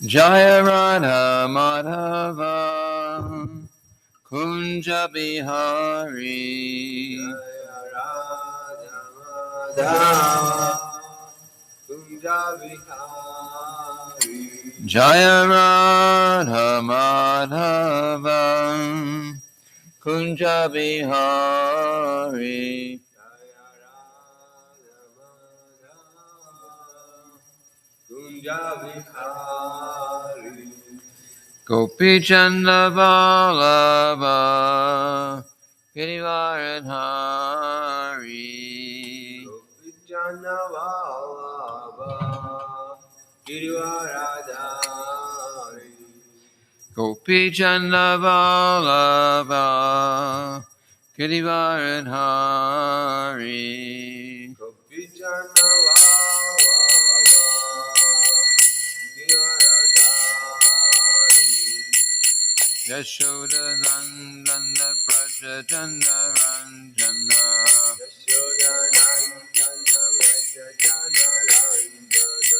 Jaya Radha Madhava Kunja Bihari Jaya Radha Madhava Kunja Bihari Jaya Radha Madhava Kunja Bihari Jaya Radha Madhava Kunja Bihari Gopi Chanda Vallabha Girivaradhari Gopijana Vallabha Girivaradhari Gopi Chanda Vallabha Girivaradhari Gopijana Vallabha Girivaradhari Yashoda Nandana Praja Jana Ranjana Yashodanandana Vrajajana Ranjana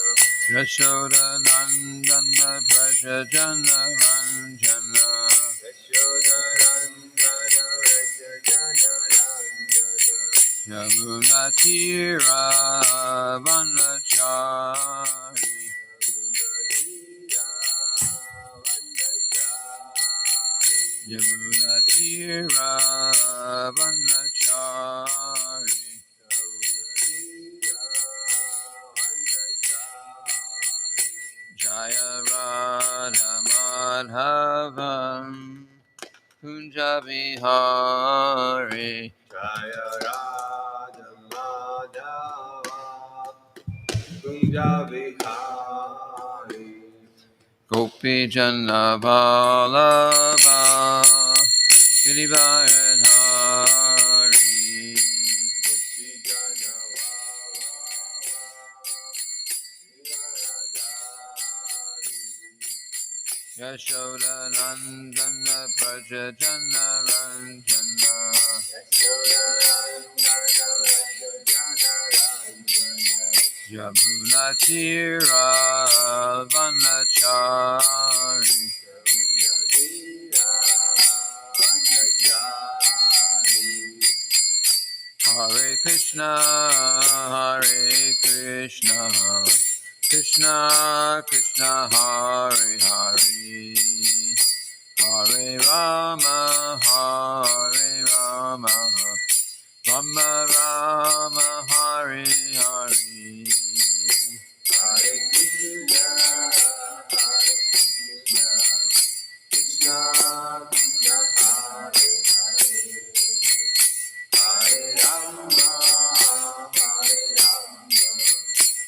Yashoda Nandana Praja Jana Ranjana Yashodanandana Vrajajana Ranjana Yamuna Tira Vanachari Yamuna Tira Vanachari Jaya Radha Madhavam Kunja Bihari Jaya Radha Madhava Kunja Bihari Gopi Jana Vallabha Girivaradhari Gopijana Vallabha Yashoda Nandana Praja Jana Ranjana Yashodanandana Vrajajana Ranjana Yamuna Tira Vanachari Hare Krishna Krishna Krishna Hare Hare Hare Rama Rama Rama Hare Hare Hare Krishna, Krishna Krishna, Hare Hare, Hare Rama,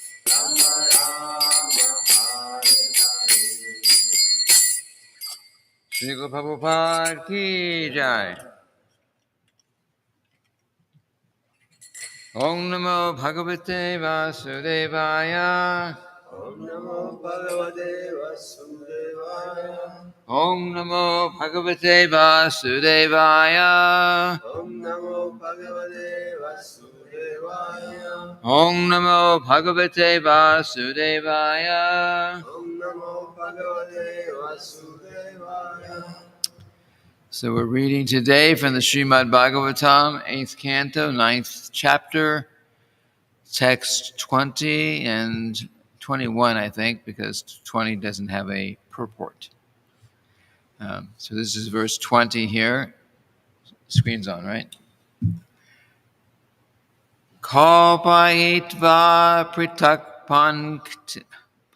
Rama Rama, Hare Hare. Shri Guru Prabhupada Ki Jai. Om Namo Bhagavate Vasudevaya. Om Namo Bhagavate Vasudevaya. Om Namo Bhagavate Vasudevaya. Om Namo Bhagavate Vasudevaya. Om Namo Bhagavate Vasudevaya. Om Namo Bhagavate Vasudevaya. So we're reading today from the Srimad-bhagavatam, 8th Canto, 9th chapter, text 20 and 21, I think, because 20 doesn't have a purport. So this is verse 20 here. Screen's on, right? Kalpayitva pritak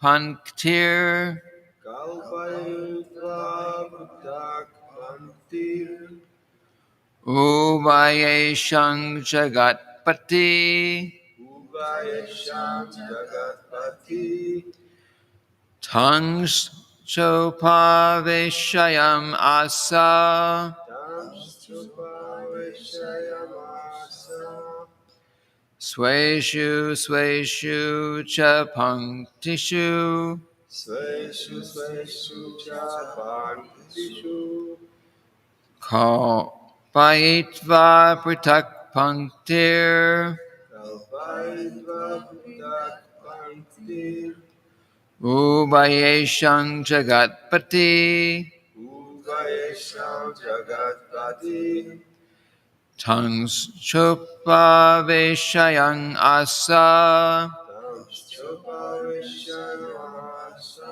panktir Kalpayutva Buddhak Pantir ubayeshang jagatpati Ubayasham Jagatpati tang chopaveshayam asa Tamstupaveshayamasa sweshu cha panktishu Sveshu Chapantishu kalpayitva pritak panktir Kalpayutva Buddhak Pantir Ubayeshang Jagatpati. Uvayesham Jagatpati. Tangs Chopa Veshayang Asa. Choparishyanasa.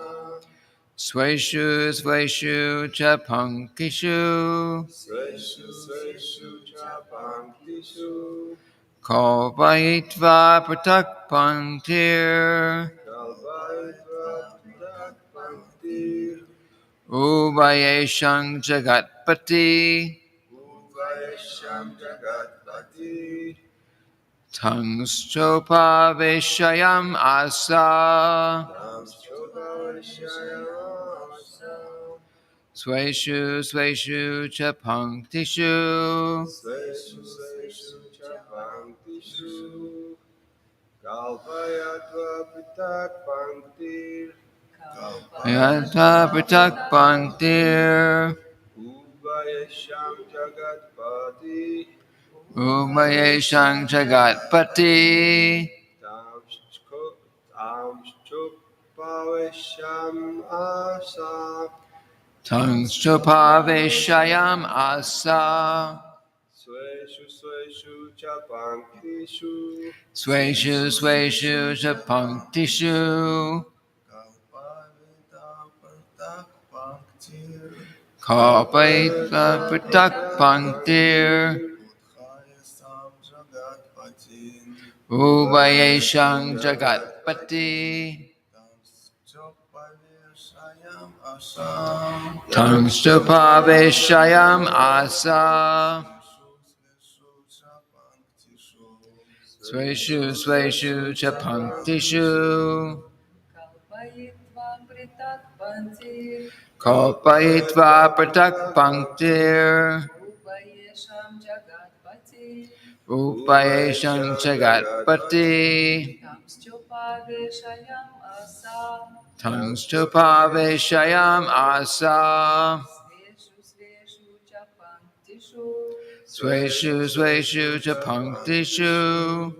Sweshu Sweshu Cha Pankishu. Sveshu Sveshu Chapanktishu. Kalpayitva Pratak Panktir. Kalvaitva Pitak Panktir. Ubayeshang Jagatpati. Uvayesham Jagatpati. Tangs Chopa Veshayam Asa. Tams Choparishyanasa. Sweshu Sweshu Cha Panktishu. Sveshu Sveshu Chapanktishu. Kalpayatva Pitak Panktir. Yata Pratak Panktir. Uvayesham Jagatpati. Umayeshang Jagatpati. Tams Chopavesham Asa. Tangs Chopaveshayam Asa. Sveshu Sveshu Chapanktishu. Sweshu Sweshu Cha Panktishu. Kalpayitva Pratak Panktir. Ubayeshang Jagatpati. Tangs Chopaveshayam Asa. Sweshu Sweshu Cha Panktishu. Kalpayitva Pratak Panktir. Upayeshang Jagatpati. Tangs Chopaveshayam Asa. Sweshu Sweshu Cha Panktishu.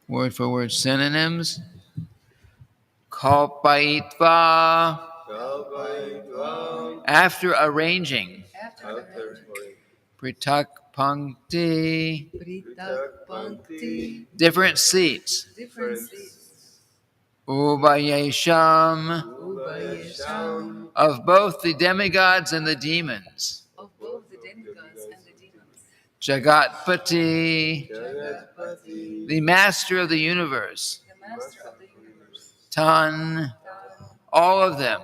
Word for word synonyms. Kalpayitva. Kalpayitva. After arranging. Pratak Pankti. Pitak Pankti. Different seats. Ubayesham. Uvayesham. Of both the demigods and the demons. Jagatpati. Jagatpati. The master of the universe. Tan. All of them.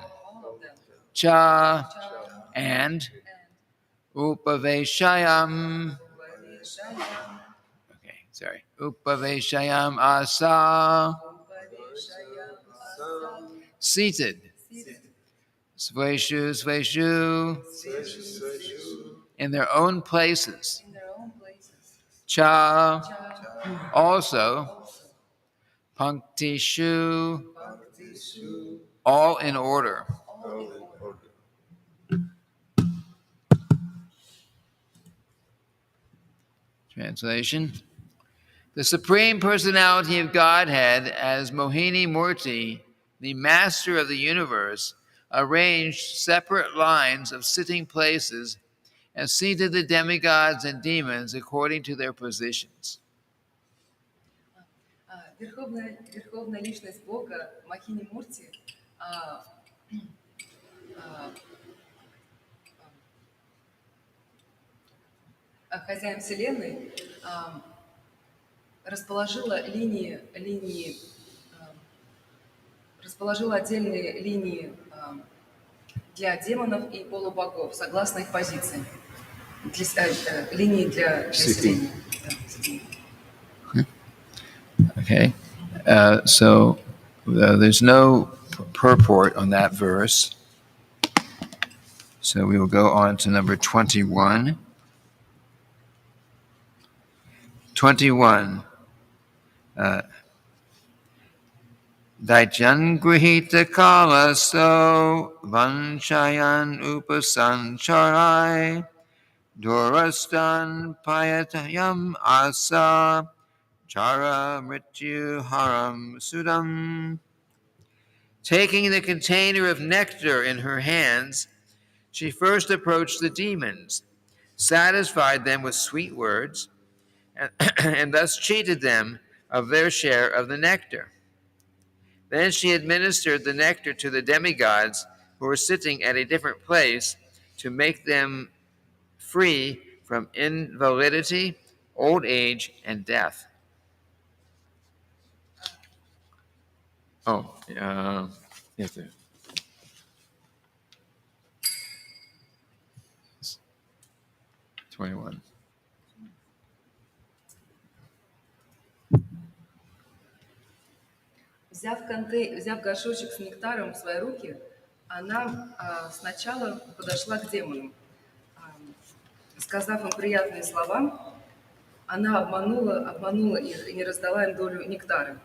Cha. And. Upaveshayam. Okay, sorry. Upaveshayam Asa. Seated. Sweshu Sweshu. In their own places. Cha. Also. Panktishu. All in order. Translation. The Supreme Personality of Godhead, as Mohini Murti, the Master of the Universe, arranged separate lines of sitting places and seated the demigods and demons according to their positions. Верховная личность Бога, Махини Мурти, хозяин Вселенной, расположила отдельные линии для демонов и полубогов, согласно их позиции. Линии для сидения. Okay, so there's no purport on that verse. So we will go on to number 21. 21. Daijan grihita kala so vanchayan upasancharai Dorastan payatayam asa chara mrityu haram sudam. Taking the container of nectar in her hands, she first approached the demons, satisfied them with sweet words, and thus cheated them of their share of the nectar. Then she administered the nectar to the demigods who were sitting at a different place to make them free from invalidity, old age, and death. Oh, yes, sir. 21. Взяв горшочек с нектаром в свои руки, она сначала подошла к демонам. Сказав им приятные слова, она обманула их и не раздала им долю нектара.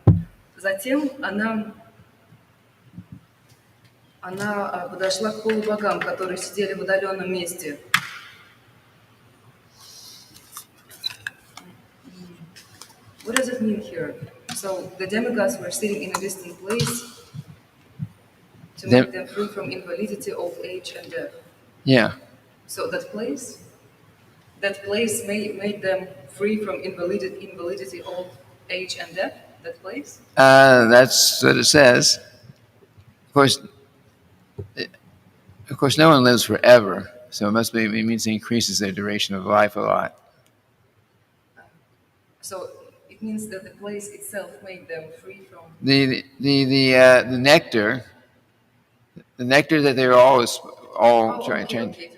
Затем она подошла к полубогам, которые сидели в удаленном месте. What does it mean here? So the demigods were sitting in a distant place to make them free from invalidity, old age, and death. Yeah. So that place made them free from invalidity, old age, and death. That place. That's what it says. Of course, no one lives forever, so it means it increases their duration of life a lot. So it means that the place itself made them free from the nectar. The nectar that they were all trying. Okay.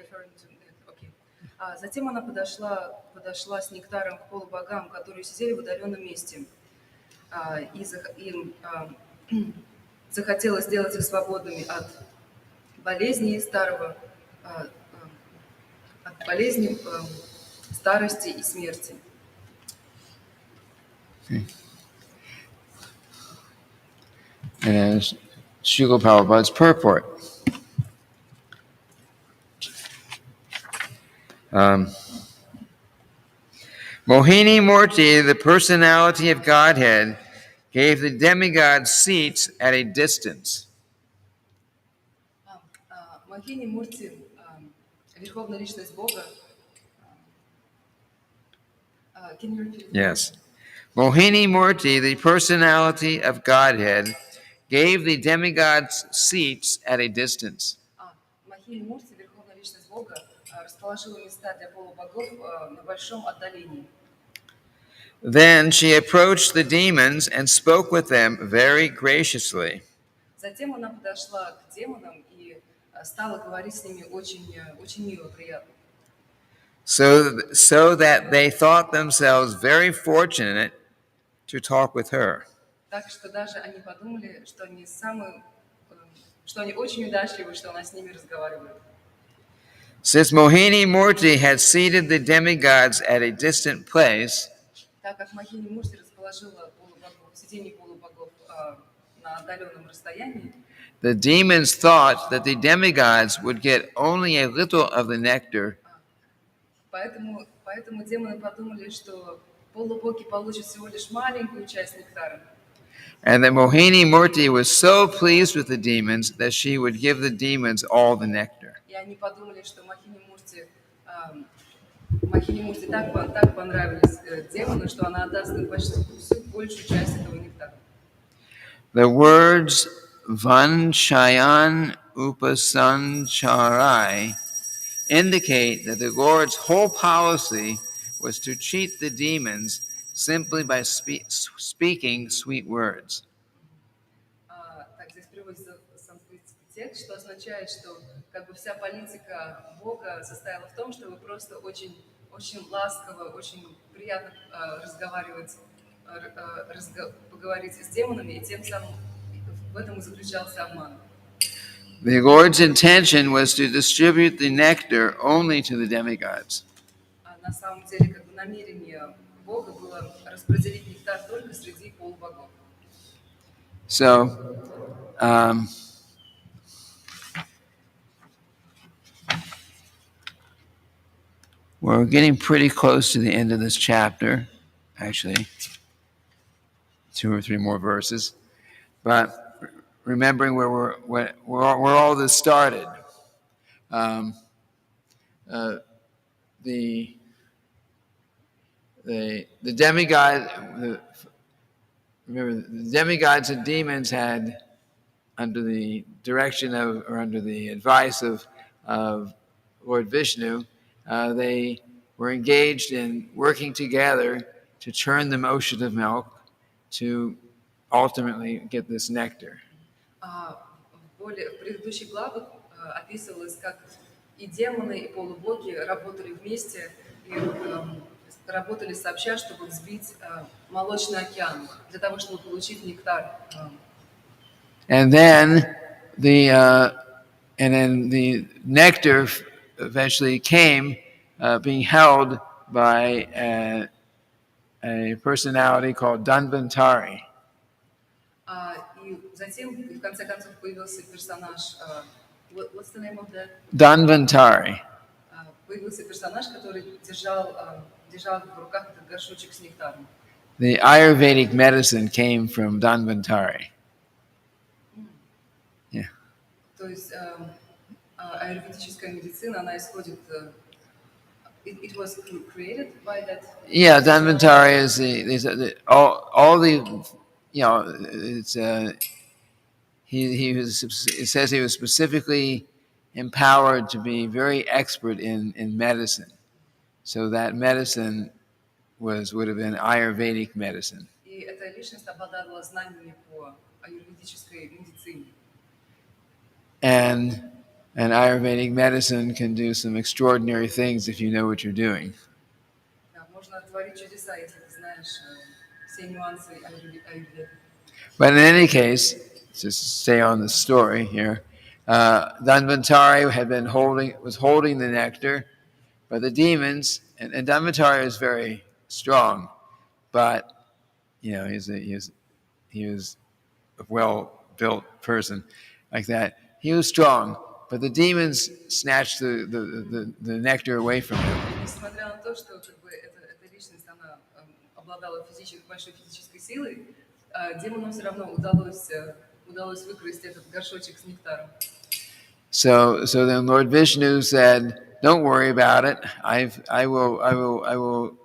Затем она подошла с нектаром к полубогам, которые сидели в удаленном месте, и им захотела сделать их свободными от болезней от болезни, старости и смерти. Okay. And Srila Prabhupada's purport. Mohini Murti, the personality of Godhead, gave the demigods seats at a distance. Mohini Murti, верховная личность Бога. Can you repeat? Yes. Mohini Murti, the personality of Godhead, gave the demigods seats at a distance. Mohini Murti, верховная личность Бога, расположила места для полубогов на большом отдалении. Then she approached the demons and spoke with them very graciously. Затем она подошла к демонам и стала говорить с ними очень мило, приятно. So that they thought themselves very fortunate to talk with her. Так что даже они подумали, что они очень удачливы, что она с ними разговаривает. Since Mohini Murti had seated the demigods at a distant place, Так как Mohini Murti расположила сиденье полубогов на отдаленном расстоянии, the demons thought that the demigods would get only a little of the nectar, поэтому демоны подумали, что полубоги получат всего лишь маленькую часть нектара. and that Mohini Murti was so pleased with the demons that she would give the demons all the nectar. И они подумали, что Mohini Murti так понравились демону, что она отдаст им почти всю большую часть этого нектара. The words Vanshayan Upasancharai indicate that the Lord's whole policy was to cheat the demons simply by speaking sweet words. Так, здесь приводится санскритский текст, что означает, что вся политика Бога состояла в том, чтобы просто очень ласково, очень приятно поговорить с демонами, и тем самым в этом и заключался обман. The Lord's intention was to distribute the nectar only to the demigods. На самом деле, намерение Бога было распределить нектар только среди полубогов. So, We're getting pretty close to the end of this chapter, actually, 2 or 3 more verses. But remembering where all this started, the demigod, remember the demigods and demons had, under the direction of, or under the advice of Lord Vishnu, they were engaged in working together to churn the ocean of milk to ultimately get this nectar. В предыдущих главах описывалось, как и демоны, и полубоги работали вместе и работали сообща, чтобы взбить молочный океан, для того, чтобы получить нектар. And then the nectar eventually came, being held by a personality called Dhanvantari. И затем, в конце концов, появился персонаж, what's the name of that? Dhanvantari. Появился персонаж, который держал в руках этот горшочек с нектаром. The Ayurvedic medicine came from Dhanvantari. Yeah. То есть аюрведическая медицина, она исходит. It was created by that. Yeah, Dhanvantari is all the, you know, it's he was, it says he was specifically empowered to be very expert in medicine. So that medicine would have been Ayurvedic medicine. И эта личность обладала знаниями по аюрведической медицине. And Ayurvedic medicine can do some extraordinary things if you know what you're doing. Можно творить чудеса, если ты знаешь все нюансы аюрведы. But in any case, just to stay on the story here, Dhanvantari was holding the nectar, but the demons, and Dhanvantari is very strong, but you know he was a well-built person like that. He was strong, but the demons snatched the nectar away from him. Несмотря на то, что эта личность она обладала большой физической силой, демонам все равно удалось выкрасть этот горшочек с нектаром. So then Lord Vishnu said, "Don't worry about it. I will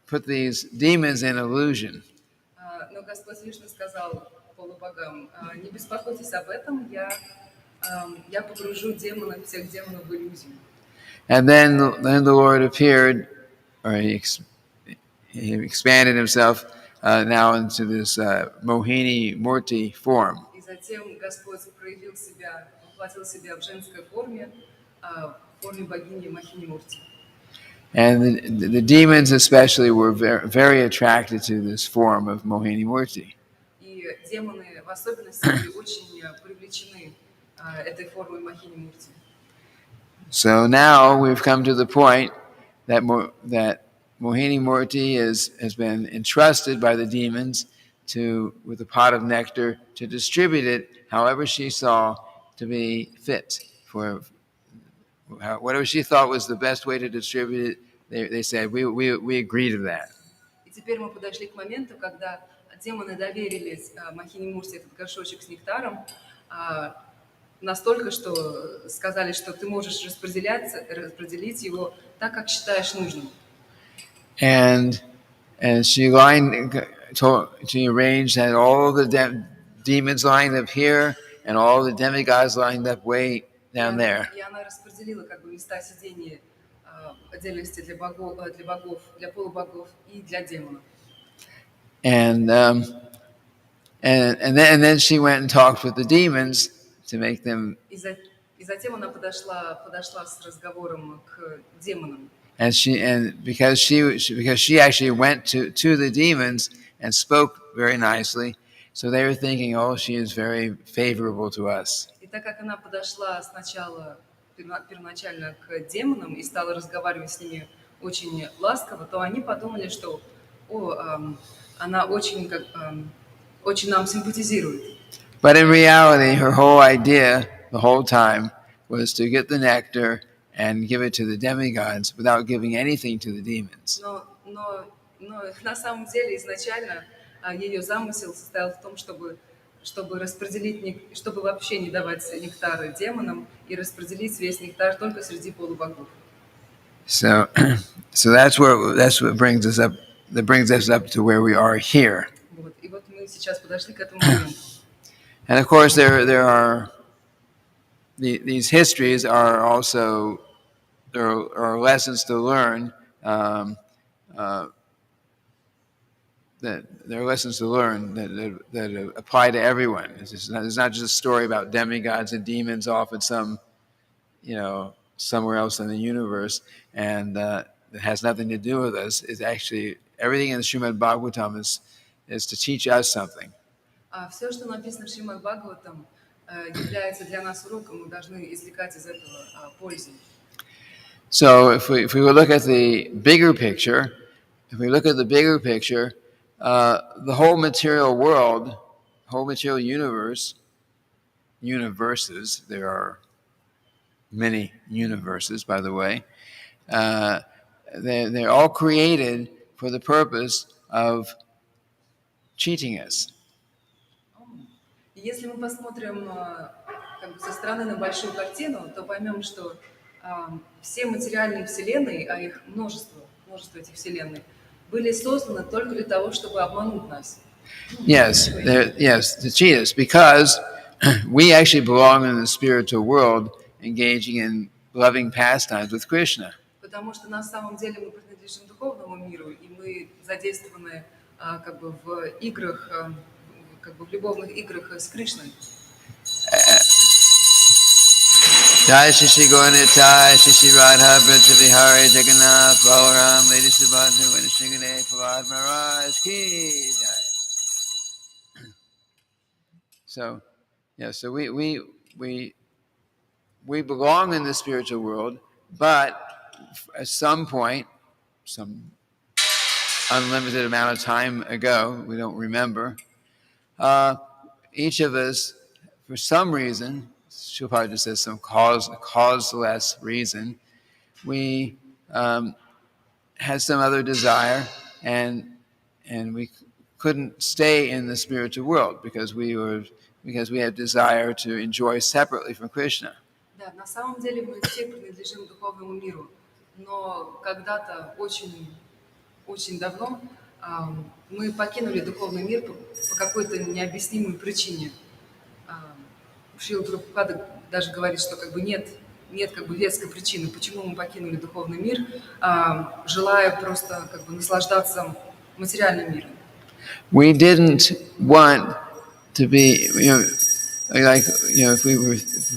put these demons in illusion." Но Господь Вишну сказал полубогам: не беспокойтесь об этом, я погружу всех демонов в иллюзию. And then the Lord appeared, or he expanded himself now into this Mohini Murti form. И затем Господь проявил себя, воплотил себя в женской форме, в форме богини Мохини Мурти. And the demons especially were very, very attracted to this form of Mohini Murti. И демоны в особенности были очень привлечены этой формой Мохини Мурти. So now we've come to the point that Mohini Murti has been entrusted by the demons with a pot of nectar to distribute it however she saw to be fit for whatever she thought was the best way to distribute it. They said we agree to that. И теперь мы подошли к моменту, когда демоны доверились Мохини Мурти этот горшочек с нектаром, настолько, что сказали, что ты можешь распределить его так, как считаешь нужным. And she arranged that all the demons lined up here and all the demigods lined up way down there. И она распределила как бы места сидения отдельности для богов, для полубогов и для демонов. And then she went and talked with the demons to make them. И затем она подошла с разговором к демонам. And because she actually went to the demons and spoke very nicely, so they were thinking, oh, she is very favorable to us. И так как она подошла сначала первоначально к демонам и стала разговаривать с ними очень ласково, то они подумали, что она очень нам симпатизирует. But in reality, her whole idea the whole time was to get the nectar and give it to the demigods without giving anything to the demons. Но на самом деле изначально ее замысел состоял в том, чтобы распределить, чтобы вообще не давать нектары демонам и распределить весь нектар только среди полубогов. So, so that's what brings us up. That brings us up to where we are here. Вот. И вот мы сейчас подошли к этому моменту. And of course, there are these histories are also there are lessons to learn. That there are lessons to learn that apply to everyone. It's not just a story about demigods and demons off in some, somewhere else in the universe, and it has nothing to do with us. It's actually everything in the Srimad-bhagavatam is to teach us something. Все, что написано в Шримад-бхагаватам, является для нас уроком, мы должны извлекать из этого пользу. So if we look at the bigger picture, the whole material world, whole material universes, there are many universes, by the way, they're all created for the purpose of cheating us. Если мы посмотрим со стороны на большую картину, то поймем, что все материальные вселенные, а их множество этих вселенных, были созданы только для того, чтобы обмануть нас. Yes, to cheat us, because we actually belong in the spiritual world, engaging in loving pastimes with Krishna. Потому что на самом деле мы принадлежим духовному миру, и мы задействованы в играх, в любовных играх с Кришной. Jai Shri Gauranitai, Shri Radha Brita Vihari Jagannath Balaram Lady Subhadra Vinashingane Pavad Maharaj Ki Jai. So we belong in the spiritual world, but at some point, some unlimited amount of time ago, we don't remember, each of us, for some reason, Srila says some causeless reason, we had some other desire, and we couldn't stay in the spiritual world because we had desire to enjoy separately from Krishna. Да, на самом деле мы все принадлежим духовному миру, но когда-то очень давно мы покинули духовный мир по какой-то необъяснимой причине. Шрила Прабхупада даже говорит, что нет веской причины, почему мы покинули духовный мир, желая просто наслаждаться материальным миром. We didn't want to be, if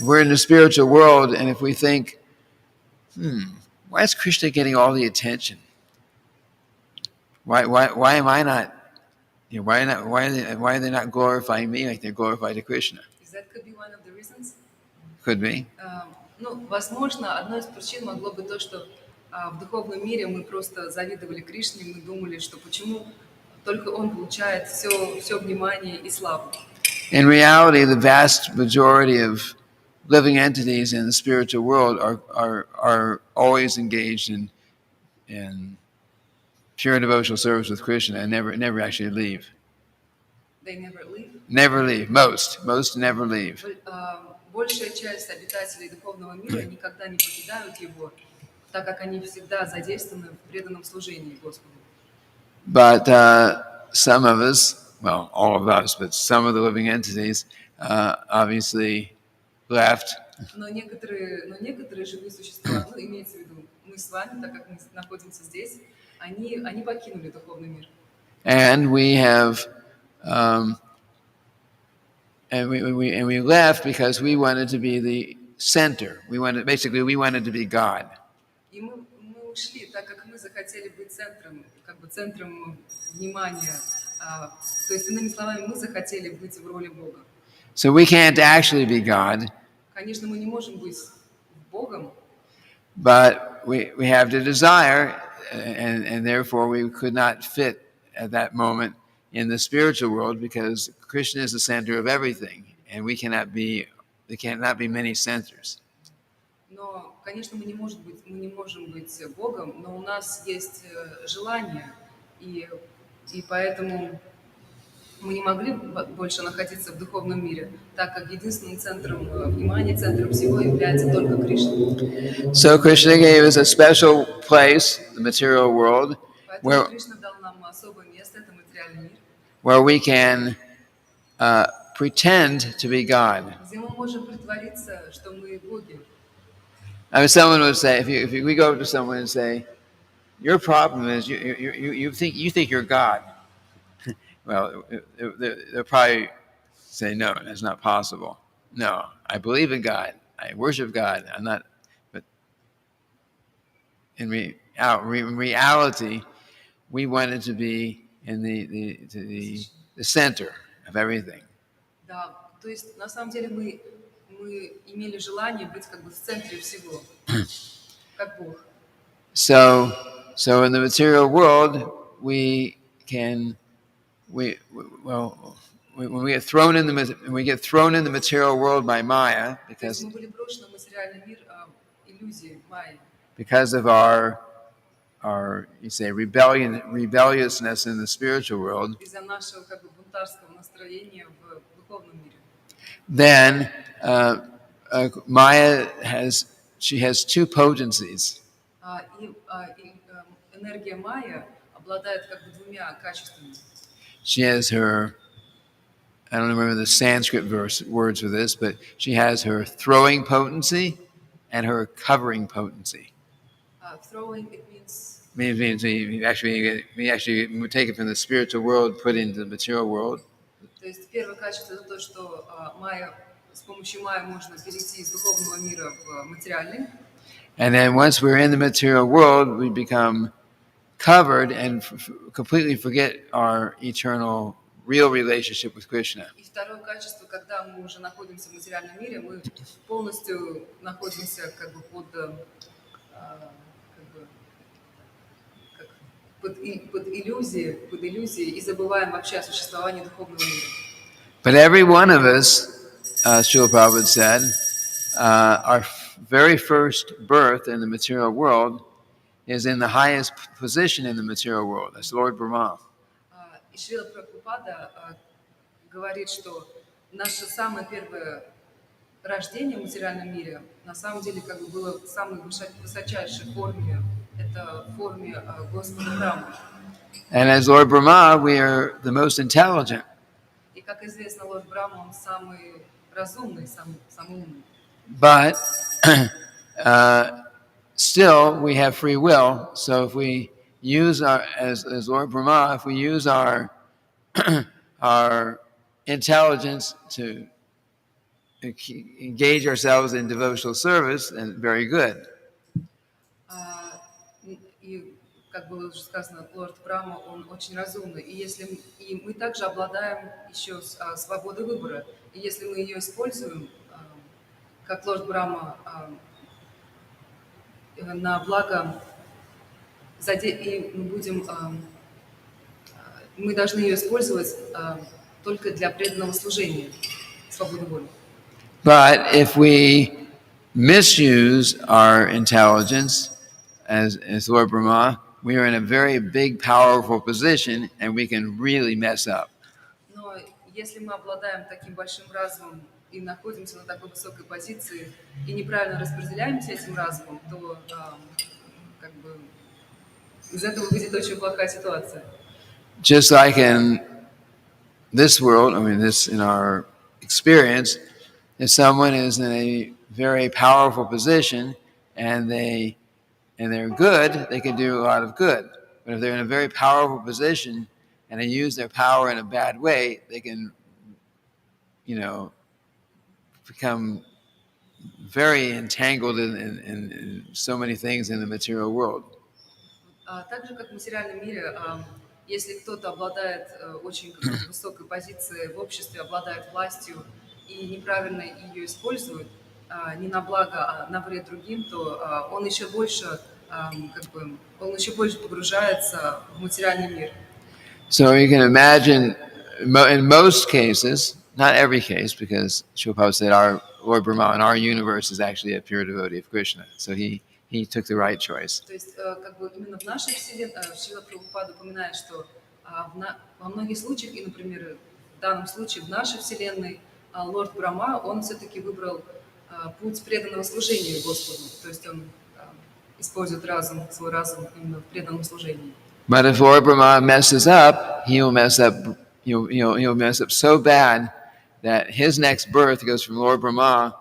we're in the spiritual world, and if we think, why is Krishna getting all the attention? Why am I not? Why are they not glorifying me like they're glorified Krishna? That could be one of the reasons. Could be. Возможно, одной из причин могло быть то, что в духовном мире мы просто завидовали Кришне, мы думали, что почему только он получает все внимание и славу. In reality, the vast majority of living entities in the spiritual world are always engaged in pure devotional service with Krishna and never actually leave. They never leave? Never leave. Most never leave. Большая часть обитателей духовного мира никогда не покидают его, так как они всегда задействованы в преданном служении Господу. But some of us, well, all of us, but some of the living entities obviously left. Но некоторые живые существа, имеется в виду мы с вами, так как мы находимся здесь, они покинули духовный мир. And we have and we left because we wanted to be the center. We wanted to be God. И мы ушли, так как мы захотели быть центром внимания. То есть, иными словами, мы захотели быть в роли Бога. So we can't actually be God. Конечно, мы не можем быть Богом. But we have the desire, and therefore we could not fit at that moment in the spiritual world because Krishna is the center of everything, and there cannot be many centers. Но конечно, мы не можем быть Богом, но у нас есть желание, и поэтому мы не могли больше находиться в духовном мире, так как единственным центром внимания, центром всего является только Кришна. So Krishna gave us a special place, the material world, Поэтому Кришна дал нам особое место, это материальный мир, where we can pretend to be God. где мы можем притвориться, что мы боги. I mean, someone would say, if we go to someone and say, "Your problem is you think you're God," well, they'll probably say, "No, that's not possible. No, I believe in God. I worship God. I'm not." But in reality, we wanted to be in the center of everything. Да, то есть на самом деле мы имели желание быть как бы в центре всего, как Бог. So in the material world, when we get thrown in the material world by Maya because Мы были брошены в материальный мир иллюзии, майи. Because of our you say rebelliousness in the spiritual world, Из-за нашего как бы бунтарского настроения в духовном мире. Then Maya has two potencies. Энергия майя обладает как бы двумя качествами. She has her, I don't remember the Sanskrit words for this, but she has her throwing potency and her covering potency. Throwing, it means... Means we actually take it from the spiritual world, put it into the material world. То есть первое качество это то, что с помощью майя можно перейти из духовного мира в материальный. And then once we're in the material world, we become covered and completely forget our eternal real relationship with Krishna. И второе качество, когда мы уже находимся в материальном мире, мы полностью находимся как бы под иллюзией и забываем вообще о существовании духовного мира. But every one of us, Srila Prabhupada said, our very first birth in the material world is in the highest position in the material world. That's Lord Brahma. И Шрила Прабхупада говорит, что наше самое первое рождение в материальном мире на самом деле как бы было в самой высочайшей форме. Это в форме Господа Брахмы. And as Lord Brahma, we are the most intelligent. И как известно, Лорд Брахма, он самый разумный, самый умный. But still, we have free will. So if we use as Lord Brahma, if we use our intelligence to engage ourselves in devotional service, then very good. И, как было уже сказано, Лорд Брахма, он очень разумный. И мы также обладаем еще свободой выбора. И если мы ее используем, как Лорд Брахма, на благо, и мы должны ее использовать только для преданного служения, свободы воли. But if we misuse our intelligence, as Lord Brahma, we are in a very big, powerful position, and we can really mess up. Но если мы обладаем таким большим разумом и находимся на такой высокой позиции и неправильно распределяемся этим разумом, то как бы из этого выйдет очень плохая ситуация. Just like in this world, in our experience, if someone is in a very powerful position and they're good, they can do a lot of good. But if they're in a very powerful position and they use their power in a bad way, they can, become very entangled in so many things in the material world. Так же, как в материальном мире, если кто-то обладает очень высокой позицией в обществе, обладает властью и неправильно ее использует, не на благо, а на вред другим, то он еще больше погружается в материальный мир. So you can imagine, in most cases, not every case, because Srila Prabhupada said our Lord Brahma in our universe is actually a pure devotee of Krishna. So he took the right choice. То есть, как бы именно в нашей вселенной, Шрила Прабхупада упоминает, что во многих случаях, и, например, в данном случае в нашей вселенной, Лорд Брахма, он все-таки выбрал путь преданного служения Господу. То есть он использует разум, свой разум именно в преданном служении. But if Lord Brahma messes up, he'll mess up. He'll mess up so bad that his next birth goes from Lord Brahma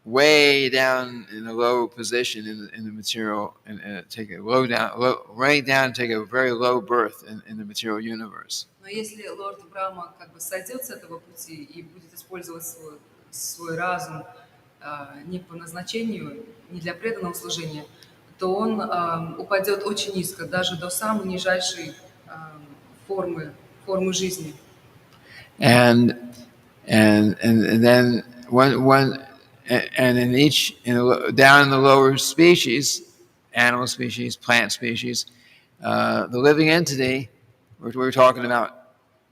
way down in a low position in the material, and take a right down, take a very low birth in the material universe. Но если Лорд Брахма как бы сойдет с этого пути и будет использовать свой разум не по назначению, не для преданного служения, то он упадет очень низко, даже до самой нижайшей формы жизни. And then and in each down in the lower species, animal species, plant species, the living entity, we're talking about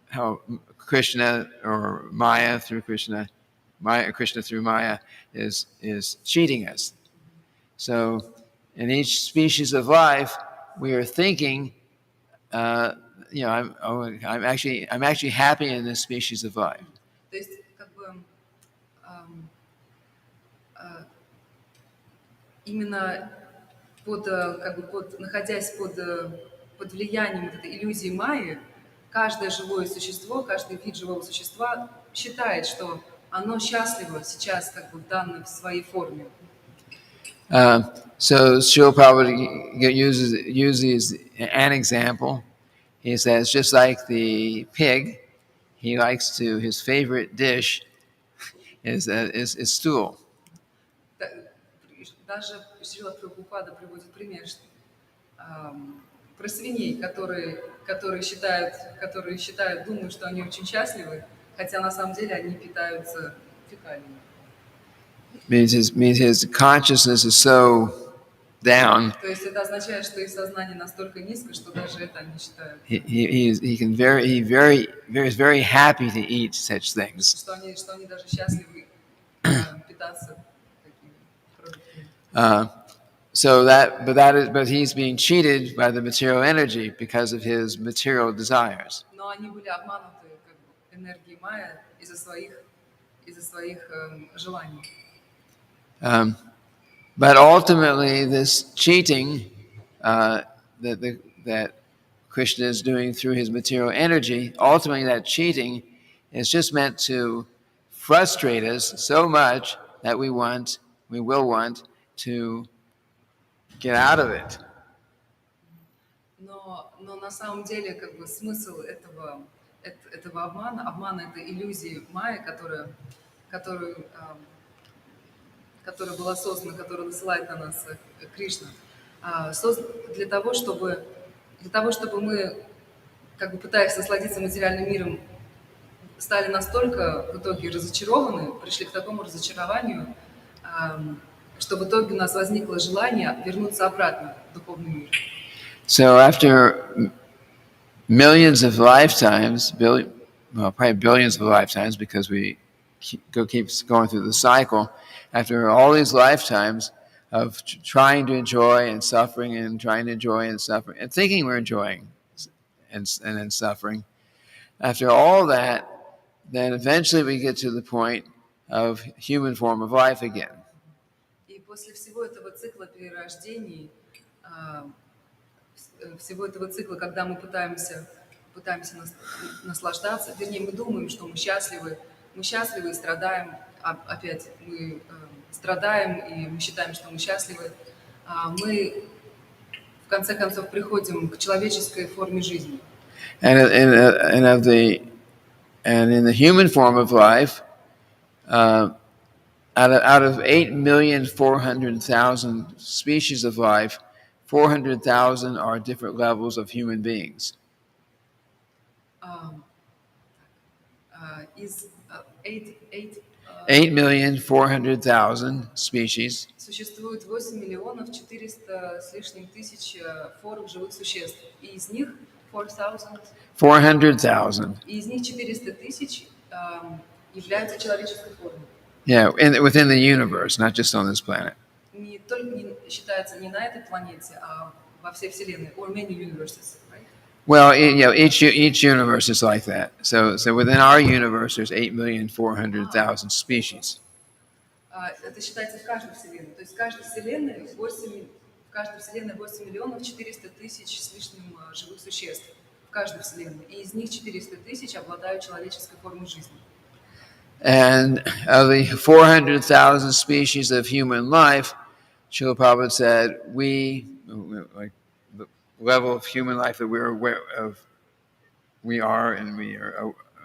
how Krishna or Maya through Krishna through Maya is cheating us. So in each species of life, we are thinking, I'm actually happy in this species of life. То есть, как бы, именно находясь под влиянием вот этой иллюзии Майи, каждое живое существо, каждый вид живого существа считает, что оно счастливо сейчас как бы в своей форме. So Srila Prabhupada uses an example. He says, just like the pig, his favorite dish is stool. Даже Шрила Прабхупада приводит пример про свиней, которые считают, думают, что они очень счастливы, хотя на самом деле они питаются фекалиями. Means his consciousness is so down. То есть это означает, что их сознание настолько низко, что даже это они считают. He is very happy to eat such things. Что они даже счастливы питаться такими продуктами. But he's being cheated by the material energy because of his material desires. Но они были обмануты как бы энергией майя из-за своих желаний. But ultimately, this cheating that Krishna is doing through his material energy, ultimately that cheating is just meant to frustrate us so much that we will want to get out of it. Но на самом деле как бы смысл этого обмана этой иллюзии майя, которая была создана, которая насылает на нас Кришна, для того, чтобы мы, как бы пытаясь насладиться материальным миром, стали настолько в итоге разочарованы, пришли к такому разочарованию, что в итоге у нас возникло желание вернуться обратно в духовный мир. So after millions of lifetimes, probably billions of lifetimes, because we keeps going through the cycle, after all these lifetimes of trying to enjoy and suffering and trying to enjoy and suffering and thinking we're enjoying and then suffering, after all that, then eventually we get to the point of human form of life again. И после всего этого цикла перерождений, всего этого цикла, когда мы пытаемся наслаждаться, вернее, мы думаем, что мы счастливы и страдаем, опять мы страдаем, и мы считаем, что мы счастливы, мы в конце концов приходим к человеческой форме жизни. And in the human form of life, out of 8,400,000 species of life, 400,000 are different levels of human beings. Из 8,400,000 species. Существует 8,400,000 с лишним тысяч форм живых существ, и из них 400,000. 400,000. И из них 400,000 являются человеческой формой. Yeah, within the universe, not just on this planet. Не только считается не на этой планете, а во всей Вселенной, or many universes, right? Well, each universe is like that. So within our universe, there's 8,400,000 species. Это считается в каждой Вселенной. То есть в каждой Вселенной 8 миллионов 400 тысяч с лишним живых существ. В каждой Вселенной. И из них 400 тысяч обладают человеческой формой жизни. And of the 400,000 species of human life, Srila Prabhupada said, like the level of human life that we're aware of, we are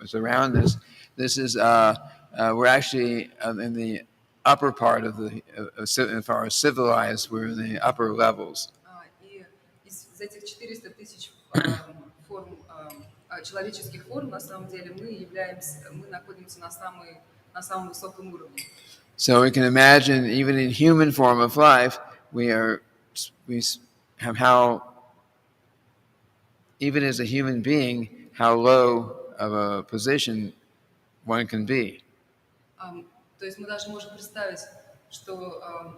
is around us. This is we're actually in the upper part of as far as civilized, we're in the upper levels. И из этих 400 тысяч форм, человеческих форм, на самом деле, мы находимся на самом высоком уровне. So we can imagine, even in human form of life, we have how, even as a human being, how low of a position one can be. То есть мы даже можем представить, что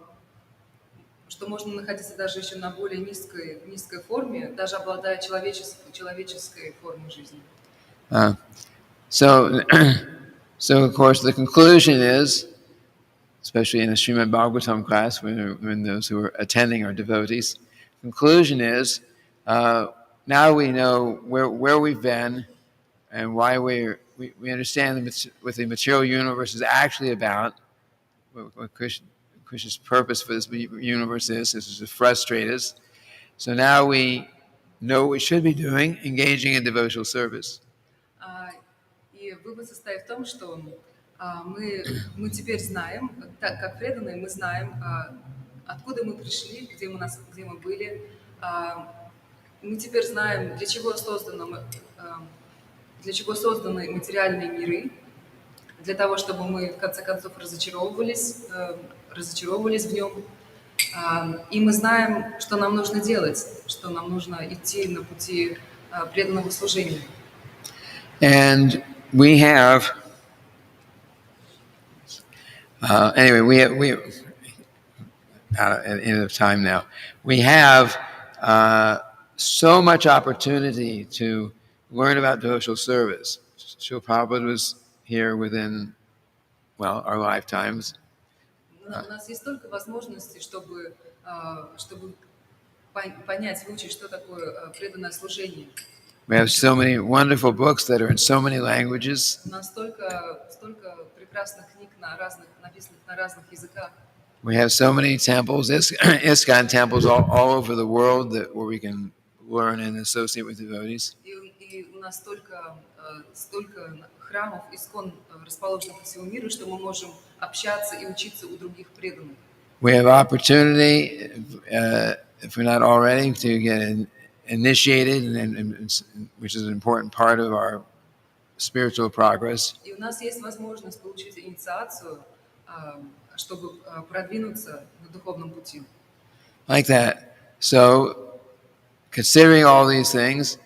можно находиться даже еще на более низкой форме, даже обладая человеческой формой жизни. So of course the conclusion is, especially in the Srimad-bhagavatam class, when those who are attending are devotees, conclusion is, now we know where we've been and why we understand what the material universe is actually about, what Krishna's purpose for this universe is to frustrate us. So now we know what we should be doing, engaging in devotional service. И вывод состоит в том, что мы теперь знаем, так как преданные, мы знаем, откуда мы пришли, где мы были. Мы теперь знаем, для чего созданы материальные миры, для того, чтобы мы, в конце концов, разочаровывались в нем. И мы знаем, что нам нужно делать, что нам нужно идти на пути преданного служения. And we have, anyway, we out at the end of time now. We have so much opportunity to learn about devotional service. Srila Prabhupada was here within, our lifetimes. У нас есть столько возможностей, чтобы понять, выучить, что такое преданное служение. We have so many wonderful books that are in so many languages. У нас столько прекрасных книг написанных на разных языках. We have so many temples, ISKCON temples all over the world where we can learn and associate with devotees. И у нас столько храмов, ISKCON, расположенных по всему миру, что мы можем общаться и учиться у других преданных. We have opportunity, if we're not already, to get initiated, which is an important part of our spiritual progress. И у нас есть возможность получить инициацию, чтобы продвинуться на духовном пути. Like that. So, considering all these things,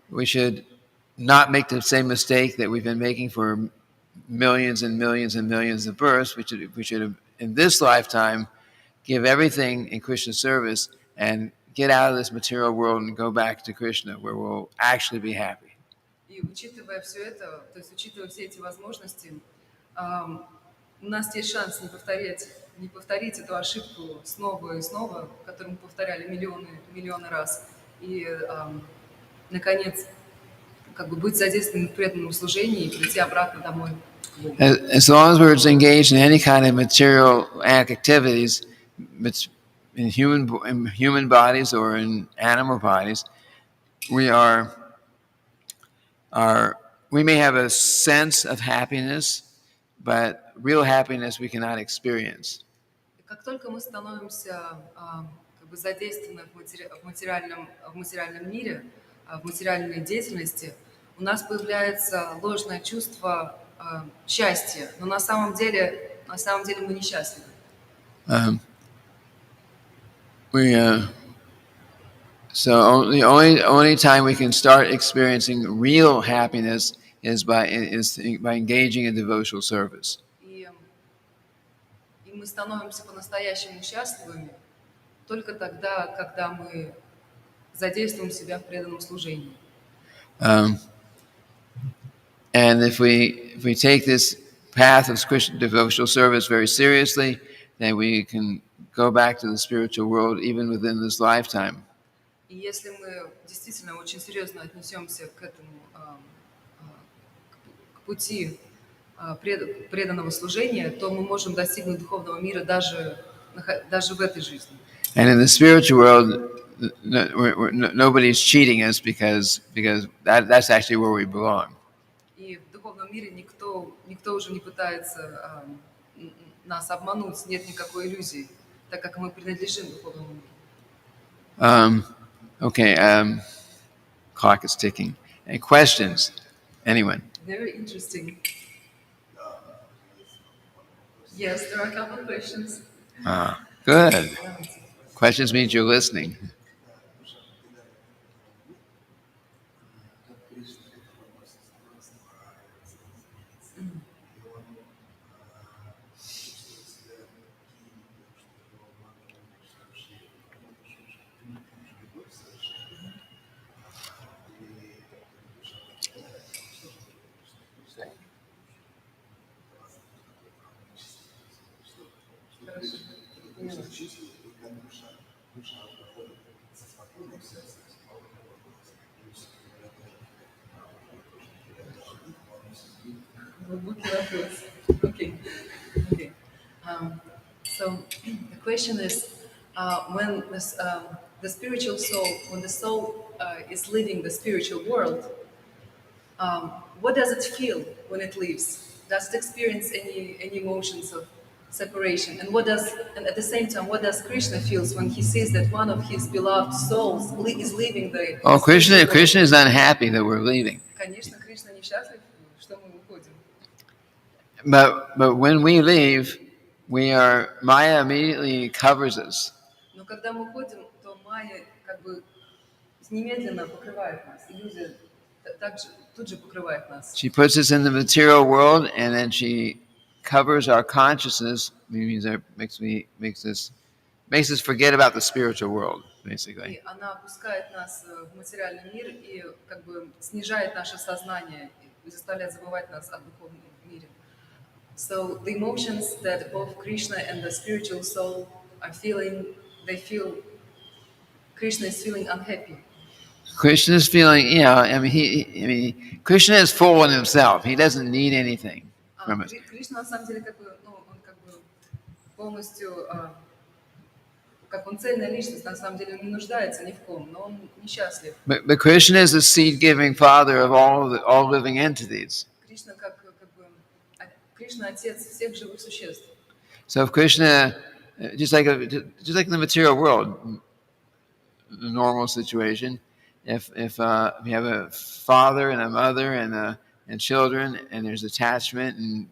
we should not make the same mistake that we've been making for millions and millions and millions of births. We should, in this lifetime, give everything in Krishna's service and get out of this material world and go back to Krishna, where we'll actually be happy. И учитывая все это, то есть учитывая все эти возможности, у нас есть шанс не повторить эту ошибку снова и снова, которую мы повторяли миллионы раз, и наконец быть задействованным в преданном служении и прийти обратно домой. As long as we're engaged in any kind of material activities, in human bodies or in animal bodies, we may have a sense of happiness, but real happiness we cannot experience. Как только мы становимся задействованы в материальном мире, в материальной деятельности, у нас появляется ложное чувство счастья, но на самом деле мы несчастливы. So the only time we can start experiencing real happiness is by engaging in devotional service. И мы становимся по-настоящему счастливыми только тогда, когда мы задействуем себя в преданном служении. And if we take this path of Krishna devotional service very seriously, then we can go back to the spiritual world even within this lifetime. И если мы действительно очень серьезно отнесемся к этому, к пути преданного служения, то мы можем достигнуть духовного мира даже в этой жизни. And in the spiritual world, nobody's cheating us because that's actually where we belong. И в духовном мире никто уже не пытается нас обмануть, нет никакой иллюзии, так как мы принадлежим духовному миру. Okay, clock is ticking. Any questions? Anyone? Very interesting. Yes, there are a couple of questions. Good. Questions means you're listening. Okay. So the question is, when the spiritual soul, when the soul is leaving the spiritual world, what does it feel when it leaves? Does it experience any emotions of separation? And at the same time, what does Krishna feels when he sees that one of his beloved souls is leaving the? Oh, Krishna is unhappy that we're leaving. Конечно, Кришна несчастлив, что мы уходим. But when we leave, Maya immediately covers us. Но когда мы уходим, то Майя как бы немедленно покрывает нас. Иллюзия также тут же покрывает нас. She puts us in the material world, and then she covers our consciousness. Means makes us forget about the spiritual world, basically. И она опускает нас в материальный мир и как бы снижает наше сознание и заставляет забывать нас о духовном мире. So the emotions that both Krishna and the spiritual soul are feeling, Krishna is feeling unhappy. Krishna is feeling, Krishna is full in himself. He doesn't need anything from us. Кришна на самом деле он как бы полностью, как он цельная личность, на самом деле он не нуждается ни в ком, но он несчастлив. But Krishna is the seed-giving father of all living entities. Кришна Кришна отец всех живых существ. So if Krishna, just like in the material world, the normal situation, if you have a father and a mother and children, and there's attachment, and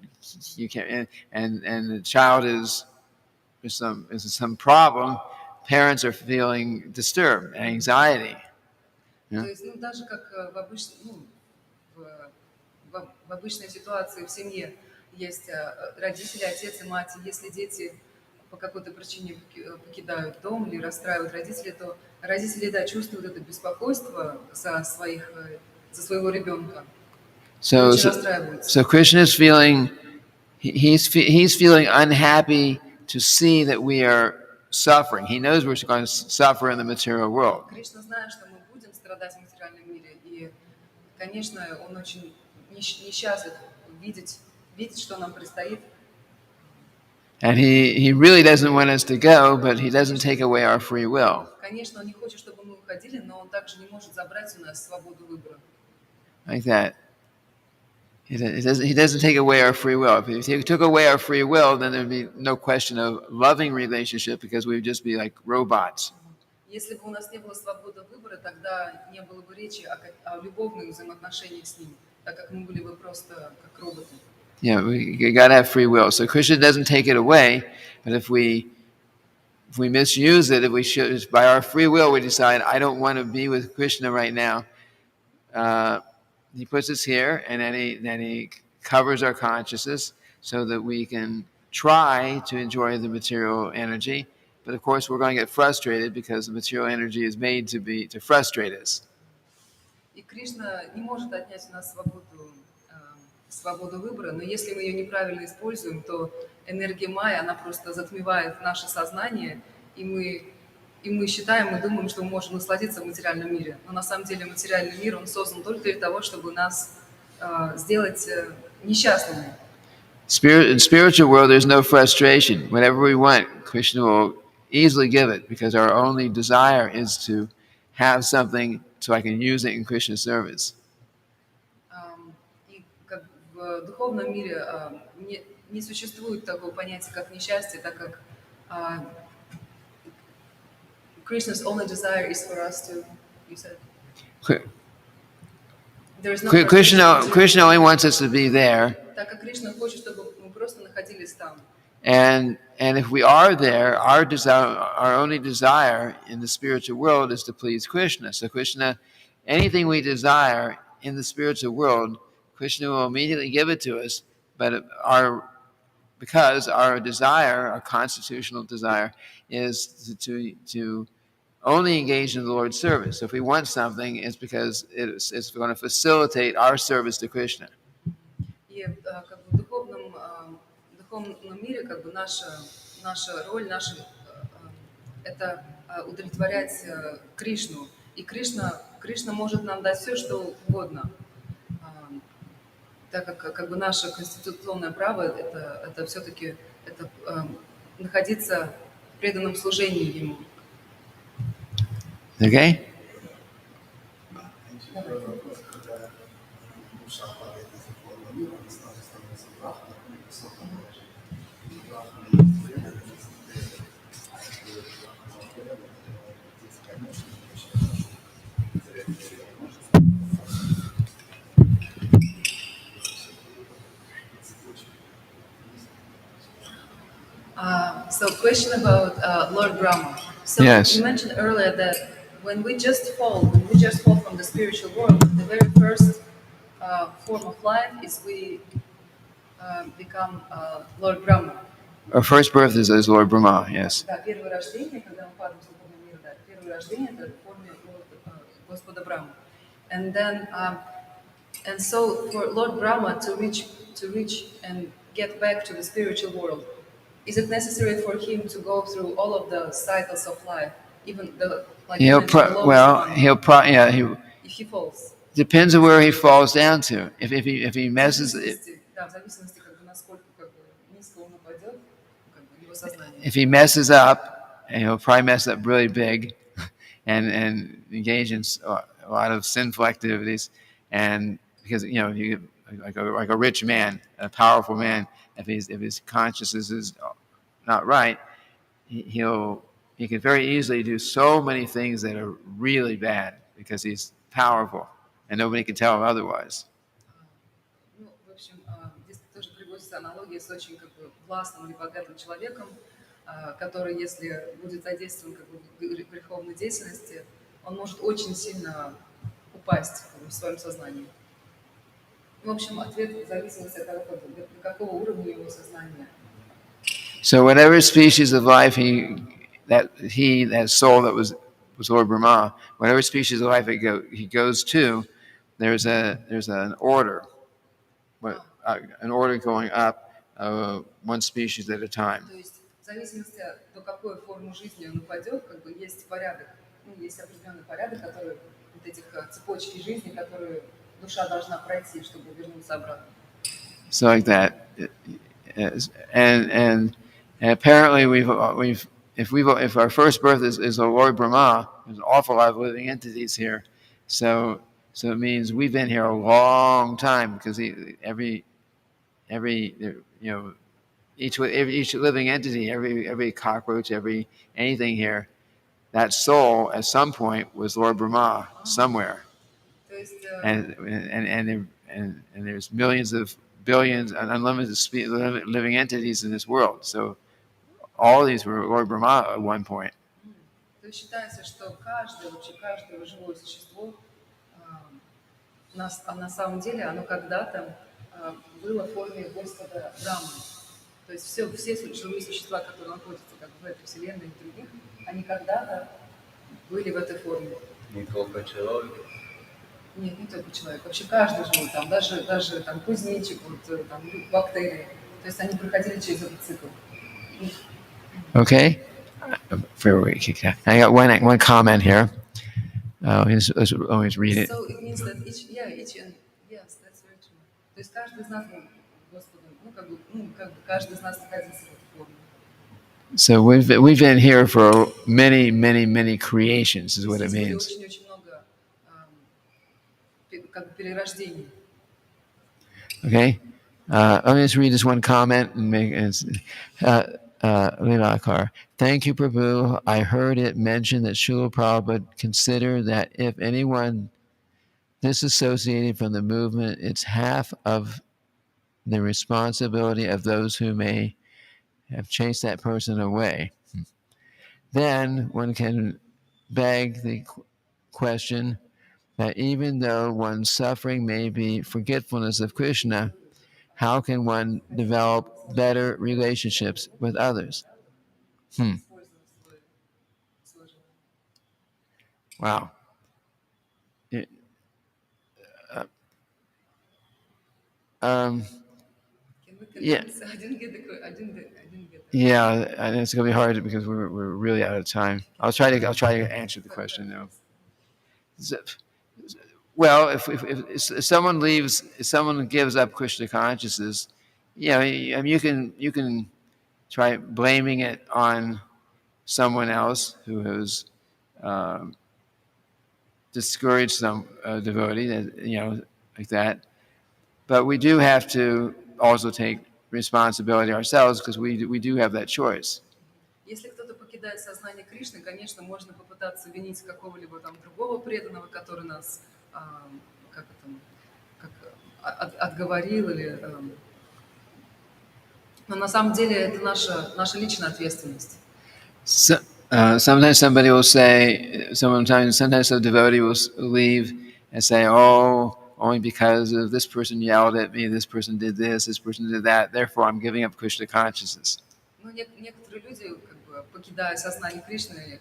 you can't, and the child is some problem, parents are feeling disturbed, anxiety. То есть, даже как в обычной ситуации в семье есть родители, отец и мать. Если дети по какой-то причине покидают дом или расстраивают родителей, то родители, чувствуют это беспокойство за своего ребенка. So Krishna is feeling, he's feeling unhappy to see that we are suffering. He knows we're going to suffer in the material world. Кришна знает, что мы будем страдать в материальном мире, и, конечно, он очень несчастлив видеть, что нам предстоит. And he really doesn't want us to go, but he doesn't take away our free will. Конечно, он не хочет, чтобы мы уходили, но он также не может забрать у нас свободу выбора. Like that. He doesn't take away our free will. If he took away our free will, then there'd be no question of loving relationship because we'd just be like robots. Если бы у нас не было свободы выбора, тогда не было бы речи о любовных взаимоотношениях с ним, так как мы были бы просто как роботы. Yeah, we got to have free will. So Krishna doesn't take it away, but if we misuse it, if we should, by our free will, we decide, I don't want to be with Krishna right now, he puts us here, and then he covers our consciousness so that we can try to enjoy the material energy. But of course, we're going to get frustrated because the material energy is made to frustrate us. И Кришна не может отнять у нас свободу выбора, но если мы ее неправильно используем, то энергия майя, она просто затмевает наше сознание, и мы считаем, мы думаем, что мы можем насладиться в материальном мире. Но на самом деле материальный мир, он создан только для того, чтобы нас сделать несчастными. In spiritual world, there's no frustration. Whatever we want, Krishna will easily give it, because our only desire is to have something so I can use it in Krishna's service. И как в духовном мире не существует такого понятия, как несчастье, так как Krishna's only desire is for us to, you said? There is no Krishna only wants us to be there. Так как Кришна хочет, чтобы мы просто находились там. And if we are there, our only desire in the spiritual world is to please Krishna. So Krishna, anything we desire in the spiritual world, Krishna will immediately give it to us. But because our desire, our constitutional desire, is to only engage in the Lord's service. So if we want something, it's because it's going to facilitate our service to Krishna. И как бы в духовном мире как бы наша роль, это удовлетворять Кришну. И Кришна может нам дать все, что угодно. Так как бы наше конституционное право это все-таки находиться в преданном служении Ему. Okay? So question about Lord Brahma. So yes. You mentioned earlier that when we just fall from the spiritual world, the very first form of life is we become Lord Brahma. Our first birth is Lord Brahma, yes. Да, первое рождение, когда мы падаем в духовный мир, да, первое рождение это в форме Господа Брахмы. And then, and so for Lord Brahma to reach and get back to the spiritual world, is it necessary for him to go through all of the cycles of life, even the like? If he falls. Depends on where he falls down to. If he messes it. If he messes up, and he'll probably mess up really big, and engage in a lot of sinful activities, and because you like a rich man, a powerful man, if his consciousness is not right, he can very easily do so many things that are really bad because he's powerful, and nobody can tell him otherwise. Ну, в общем, здесь тоже приводится аналогия с очень как бы властным или богатым человеком, который, если будет задействован как бы в греховной деятельности, он может очень сильно упасть как бы, в своем сознании. В общем, ответ в зависимости от того, до какого уровня его сознания. So whatever species of life that soul that was Lord Brahma, whatever species of life he goes to, there's an order, an order going up, one species at a time. То есть в зависимости до какой формы жизни он упадет, как бы есть порядок, есть определенный порядок, который вот этих цепочки жизни, которые душа должна пройти, чтобы вернуться обратно. So like that, and apparently if our first birth is a Lord Brahma, there's an awful lot of living entities here, so it means we've been here a long time because each living entity, every cockroach, anything here, that soul at some point was Lord Brahma somewhere, and there's billions, unlimited living entities in this world. So all these were Lord Brahma at one point. То есть считается, что каждое живое существо А на самом деле оно когда-то было в форме Господа Брамы. То есть все живые существа, которые находятся как бы в этой вселенной и других, они когда-то были в этой форме. Не только человек. Нет, не только человек. Вообще каждый живой, там, даже там, кузнечик, вот, там, бактерии. То есть они проходили через этот цикл. Okay? I got one comment here. Let's always read it. So it means that each and yes, that's very true. То есть каждый из нас был Господом, как бы каждый из нас находился в этой форме. So we've been here for many creations, is what it Здесь были means. очень много как бы перерождений. Okay? Let me just read this one comment and make it. Lilakar. Thank you, Prabhu. I heard it mentioned that Srila Prabhupada considered that if anyone disassociated from the movement, it's half of the responsibility of those who may have chased that person away. Then one can beg the question that even though one's suffering may be forgetfulness of Krishna, how can one develop better relationships with others? Wow. Yeah. I didn't get that. Yeah, and it's going to be hard because we're really out of time. I'll try to answer the question though. Well, if someone leaves, if someone gives up Krishna consciousness, you can try blaming it on someone else who has discouraged some devotee, that like that. But we do have to also take responsibility ourselves because we do have that choice. Если кто-то покидает сознание Кришны, конечно, можно попытаться винить какого-либо там другого преданного, который нас отговорил или. Но на самом деле это наша личная ответственность. Sometimes somebody will say, sometimes a devotee will leave and say, "Oh, only because of this person yelled at me, this person did that, therefore I'm giving up Krishna consciousness." Ну, некоторые люди, как бы, покидая сознание Кришны,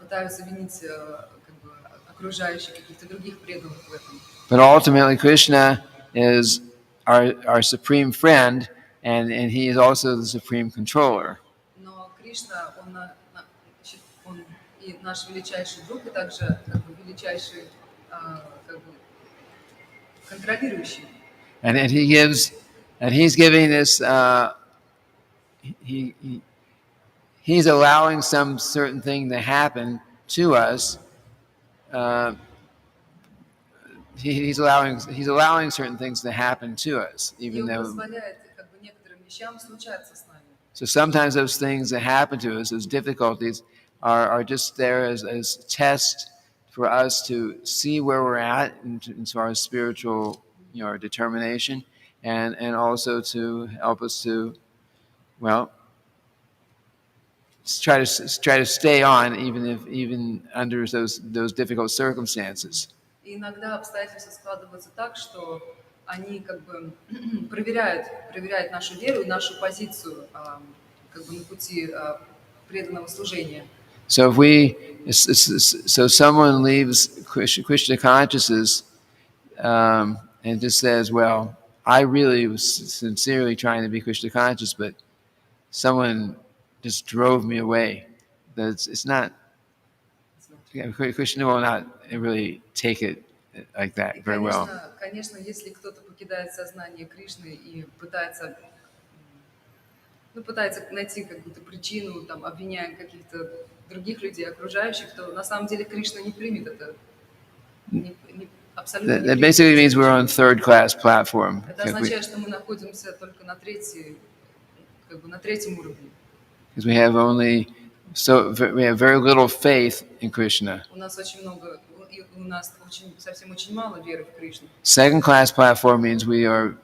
пытаются винить как бы, окружающих каких-то других преданных в этом. But ultimately, Krishna is our supreme friend, and he is also the supreme controller. Но Кришна, он и наш величайший друг, и также как бы, величайший как бы, контролирующий. And he's giving this. He's allowing some certain thing to happen to us. He's allowing certain things to happen to us, even though. So sometimes those things that happen to us, those difficulties, are just there as tests for us to see where we're at as far as spiritual, our determination, and also to help us to, try to stay on even under those difficult circumstances. И иногда обстоятельства складываются так, что они как бы проверяют нашу веру и нашу позицию как бы на пути преданного служения. So so someone leaves Krishna consciousness and just says, "Well, I really was sincerely trying to be Krishna conscious, but someone just drove me away." It's not. Krishna will not really take it like that very well. Конечно, если кто-то покидает сознание Кришны и пытается найти какую-то причину, там, обвиняя каких-то других людей, окружающих, то на самом деле Кришна не примет это. Абсолютно. That basically means we're on third-class platform. Это означает, что мы находимся только на третьем уровне. Because we have very little faith in Krishna. У нас совсем мало веры в Кришну. Second-class platform means we are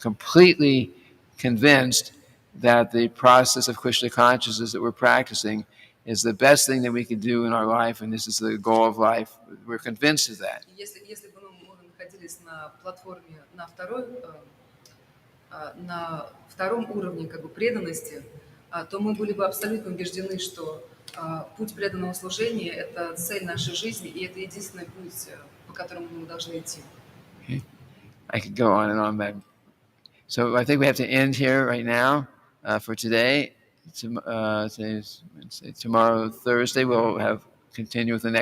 completely convinced that the process of Krishna consciousness that we're practicing is the best thing that we can do in our life, and this is the goal of life. We're convinced of that. Если бы мы находились на платформе, на втором уровне как бы преданности, то мы были бы абсолютно убеждены, что путь преданного служения – это цель нашей жизни, и это единственный путь, по которому мы должны идти. Okay. I could go on and on, but so I think we have to end here right now for today. Tomorrow, Thursday, we'll continue with the next.